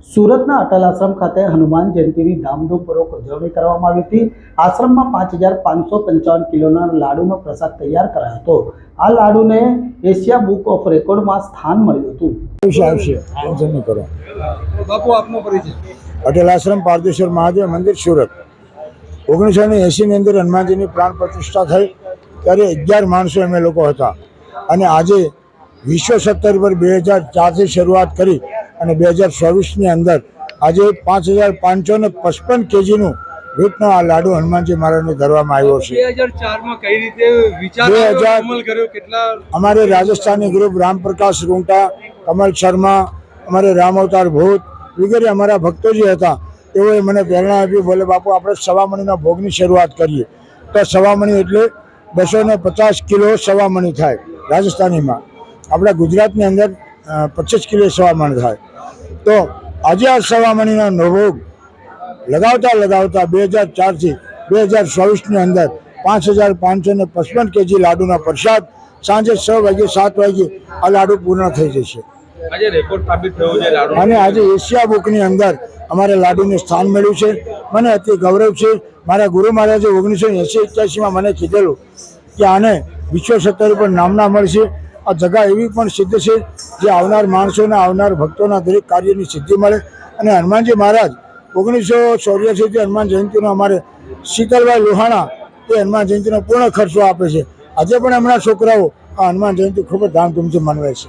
સુરતના અટલ આશ્રમ ખાતે હનુમાન જયંતીની ધામધૂમપૂર્વક ઉજવણી કરવામાં આવી હતી। આશ્રમમાં 5555 કિલોના લાડુનો પ્રસાદ તૈયાર કરાયો હતો। આ લાડુને એશિયા બુક ઓફ રેકોર્ડમાં સ્થાન મળ્યું હતું। બાપુ આપનો પરિચય। અટલ આશ્રમ પારદેશ્વર મહાદેવ મંદિર સુરત 1980 ની અંદર હનુમાનજીની પ્રાણ પ્રતિષ્ઠા થઈ ત્યારે 11 માણસો અમે લોકો હતા અને આજે વિશ્વ સ્તર પર 2004 થી શરૂઆત કરી અને 2024 ની અંદર આજે 5555 કેજીનું વેટનો આ લાડુ હનુમાનજી મહારાજને ધરવામાં આવ્યો છે। 2004 માં કઈ રીતે વિચાર અમલ કર્યો? કેટલા અમારે રાજસ્થાની ગ્રુપ રામપ્રકાશ રૂંટા, કમલ શર્મા, અમારે રામ અવતાર ભૂત વગેરે અમારા ભક્તોજી હતા। તેઓએ મને પ્રેરણા આપી, બોલે બાપુ આપણે સવામણીના ભોગની શરૂઆત કરીએ। તો સવામણી એટલે 250 કિલો સવામણી થાય રાજસ્થાનીમાં, આપણા ગુજરાતની અંદર 25 કિલો સવામણ થાય। તો આજે આ સવામણીનો ભોગ લગાવતા 2004 થી 2024 ની અંદર 5555 કેજી લાડુના પ્રસાદ સાંજે 6 વાગે 7 વાગે આ લાડુ પૂર્ણ થઈ જશે। આજે રેકોર્ડ સાબિત થયો છે લાડુ અને આજે એશિયા બુકની અંદર અમારે લાડુને સ્થાન મળ્યું છે। મને અતિ ગૌરવ છે। મારા ગુરુ મહારાજે 1980-81 મને કીધેલું કે આને વિશ્વ સ્તર પર નામના મળશે। આ જગા એવી પણ સિદ્ધ છે જે આવનાર માણસોને, આવનાર ભક્તોના દરેક કાર્યની સિદ્ધિ મળે। અને હનુમાનજી મહારાજ 1984 થી હનુમાન જયંતિનો અમારે શીતલભાઈ લોહાણા એ હનુમાન જયંતિનો પૂર્ણ ખર્ચો આપે છે। આજે પણ એમના છોકરાઓ આ હનુમાન જયંતિ ખૂબ જ ધામધૂમથી મનાવે છે।